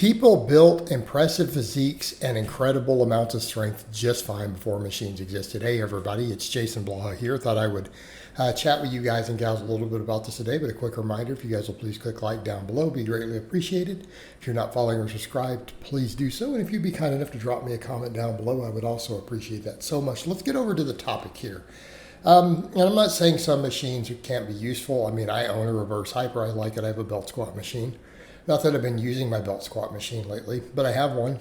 People built impressive physiques and incredible amounts of strength just fine before machines existed. Hey everybody, it's Jason Blaha here. Thought I would chat with you guys and gals a little bit about this today, but a quick reminder, if you guys will please click like down below, be greatly appreciated. If you're not following or subscribed, please do so. And if you'd be kind enough to drop me a comment down below, I would also appreciate that so much. Let's get over to the topic here. And I'm not saying some machines can't be useful. I mean, I own a reverse hyper. I like it. I have a belt squat machine. Not that I've been using my belt squat machine lately, but I have one,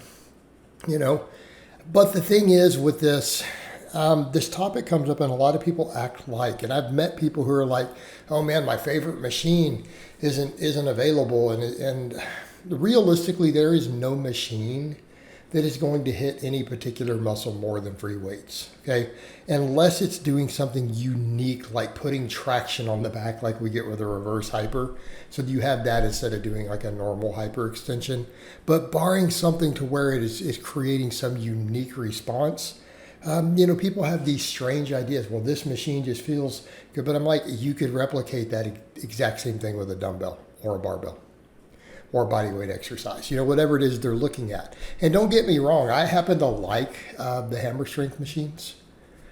But the thing is with this, this topic comes up and a lot of people act like, and I've met people who are like, oh man, my favorite machine isn't available. And realistically, there is no machine that is going to hit any particular muscle more than free weights, okay? Unless it's doing something unique, like putting traction on the back like we get with a reverse hyper. So you have that instead of doing like a normal hyper extension. But barring something to where it is creating some unique response, people have these strange ideas. Well, this machine just feels good, but I'm like, you could replicate that exact same thing with a dumbbell or a barbell or body weight exercise, whatever it is they're looking at. And don't get me wrong, I happen to like the hammer strength machines.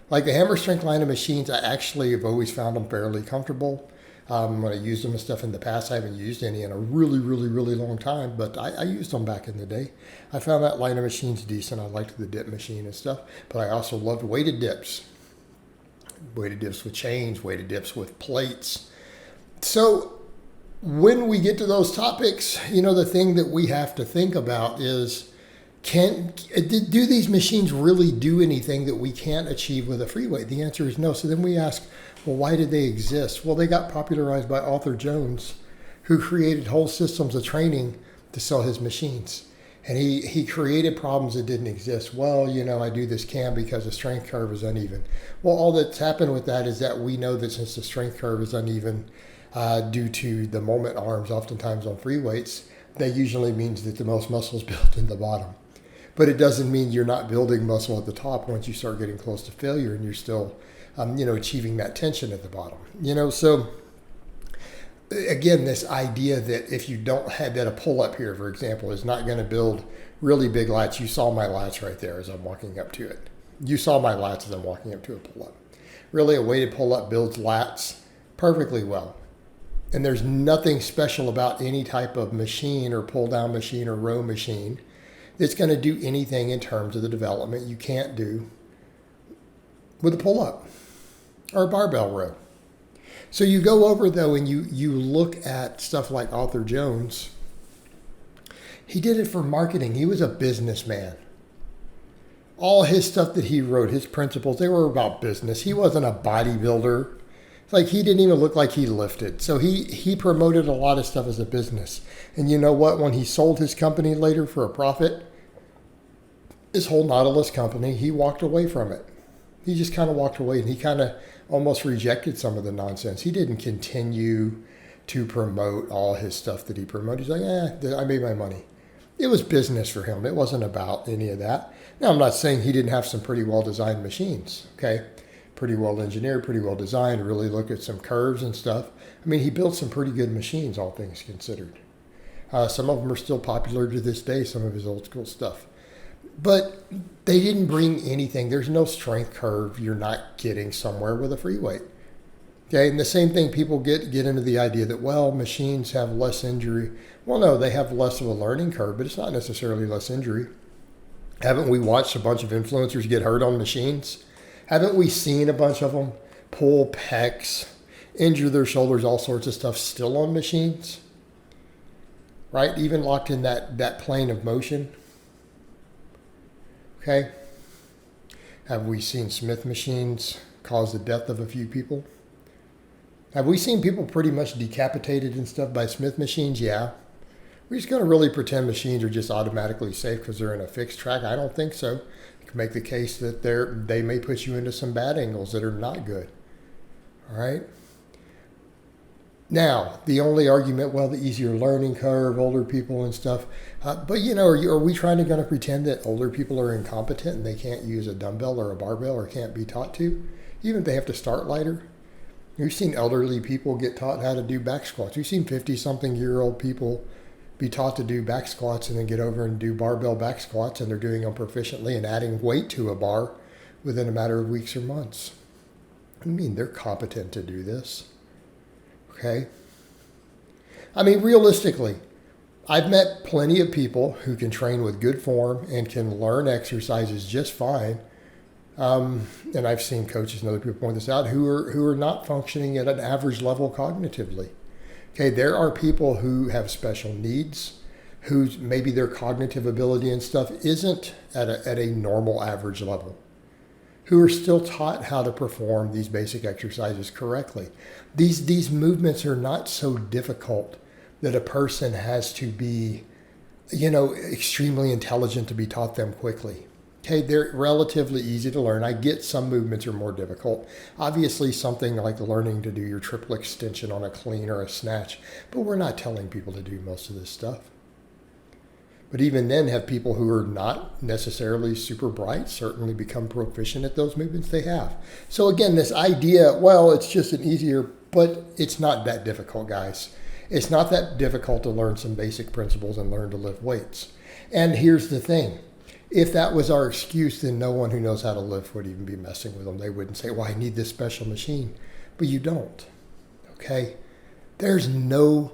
Like the hammer strength line of machines, I actually have always found them fairly comfortable. When I used them and stuff in the past, I haven't used any in a really, really, really long time, but I used them back in the day. I found that line of machines decent. I liked the dip machine and stuff, but I also loved weighted dips. Weighted dips with chains, weighted dips with plates. So when we get to those topics, the thing that we have to think about is, do these machines really do anything that we can't achieve with a free weight? The answer is no. So then we ask, well, why did they exist? Well, they got popularized by Arthur Jones, who created whole systems of training to sell his machines. And he created problems that didn't exist. Well, I do this cam because the strength curve is uneven. Well, all that's happened with that is that we know that since the strength curve is uneven, due to the moment arms oftentimes on free weights, that usually means that the most muscle is built in the bottom. But it doesn't mean you're not building muscle at the top once you start getting close to failure and you're still, achieving that tension at the bottom. So again, this idea that if you don't have that, a pull-up here, for example, is not going to build really big lats. You saw my lats right there as I'm walking up to it. You saw my lats as I'm walking up to a pull-up. Really, a weighted pull-up builds lats perfectly well. And there's nothing special about any type of machine or pull-down machine or row machine that's going to do anything in terms of the development you can't do with a pull-up or a barbell row. So you go over, though, and you look at stuff like Arthur Jones. He did it for marketing. He was a businessman. All his stuff that he wrote, his principles, they were about business. He wasn't a bodybuilder. Like, he didn't even look like he lifted. So he promoted a lot of stuff as a business. And you know what? When he sold his company later for a profit, his whole Nautilus company, he walked away from it. He just kind of walked away, and he kind of almost rejected some of the nonsense. He didn't continue to promote all his stuff that he promoted. He's like, I made my money. It was business for him. It wasn't about any of that. Now, I'm not saying he didn't have some pretty well-designed machines, okay? Pretty well engineered, pretty well designed, really look at some curves and stuff. I mean, he built some pretty good machines, all things considered. Some of them are still popular to this day, some of his old school stuff. But they didn't bring anything. There's no strength curve you're not getting somewhere with a free weight. Okay, and the same thing, people get into the idea that, well, machines have less injury. Well, no, they have less of a learning curve, but it's not necessarily less injury. Haven't we watched a bunch of influencers get hurt on machines? Haven't we seen a bunch of them pull pecs, injure their shoulders, all sorts of stuff still on machines? Right? Even locked in that plane of motion. Okay? Have we seen Smith machines cause the death of a few people? Have we seen people pretty much decapitated and stuff by Smith machines? Yeah. We're just going to really pretend machines are just automatically safe because they're in a fixed track? I don't think so. Make the case that they may put you into some bad angles that are not good. All right. Now, the only argument, well, the easier learning curve, older people and stuff. But, are we going to pretend that older people are incompetent and they can't use a dumbbell or a barbell or can't be taught to? Even if they have to start lighter? You've seen elderly people get taught how to do back squats. You've seen 50-something-year-old people be taught to do back squats and then get over and do barbell back squats, and they're doing them proficiently and adding weight to a bar within a matter of weeks or months. I mean, they're competent to do this. Okay? I mean, realistically, I've met plenty of people who can train with good form and can learn exercises just fine. And I've seen coaches and other people point this out who are not functioning at an average level cognitively. Okay, there are people who have special needs, whose maybe their cognitive ability and stuff isn't at a normal average level, who are still taught how to perform these basic exercises correctly. These movements are not so difficult that a person has to be, extremely intelligent to be taught them quickly. Okay, they're relatively easy to learn. I get some movements are more difficult. Obviously, something like learning to do your triple extension on a clean or a snatch, but we're not telling people to do most of this stuff. But even then, have people who are not necessarily super bright certainly become proficient at those movements they have. So again, this idea, well, it's just an easier, but it's not that difficult, guys. It's not that difficult to learn some basic principles and learn to lift weights. And here's the thing. If that was our excuse, then no one who knows how to lift would even be messing with them. They wouldn't say, well, I need this special machine. But you don't, okay? There's no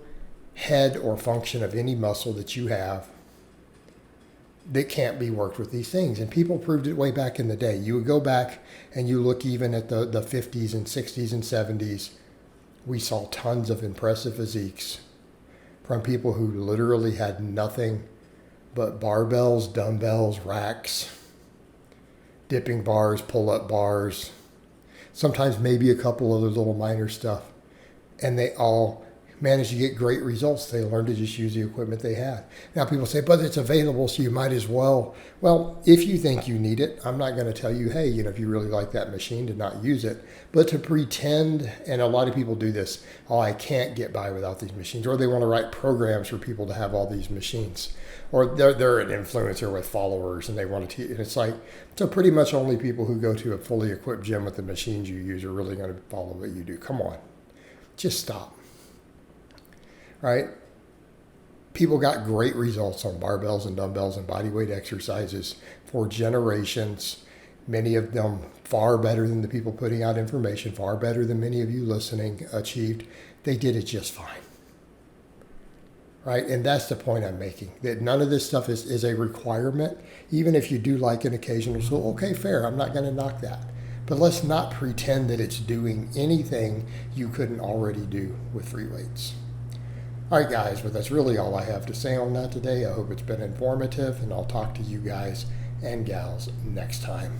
head or function of any muscle that you have that can't be worked with these things. And people proved it way back in the day. You would go back and you look even at the 50s and 60s and 70s. We saw tons of impressive physiques from people who literally had nothing but barbells, dumbbells, racks, dipping bars, pull-up bars, sometimes maybe a couple other little minor stuff. And they all managed to get great results. They learned to just use the equipment they had. Now people say, but it's available, so you might as well. Well, if you think you need it, I'm not going to tell you, hey, if you really like that machine, to not use it. But to pretend, and a lot of people do this, oh, I can't get by without these machines. Or they want to write programs for people to have all these machines. Or they're an influencer with followers and they want to teach. And it's like, so pretty much only people who go to a fully equipped gym with the machines you use are really going to follow what you do. Come on, just stop. Right? People got great results on barbells and dumbbells and bodyweight exercises for generations. Many of them far better than the people putting out information, far better than many of you listening achieved. They did it just fine. Right? And that's the point I'm making, that none of this stuff is a requirement. Even if you do like an occasional tool, okay, fair, I'm not going to knock that. But let's not pretend that it's doing anything you couldn't already do with free weights. All right, guys, but that's really all I have to say on that today. I hope it's been informative, and I'll talk to you guys and gals next time.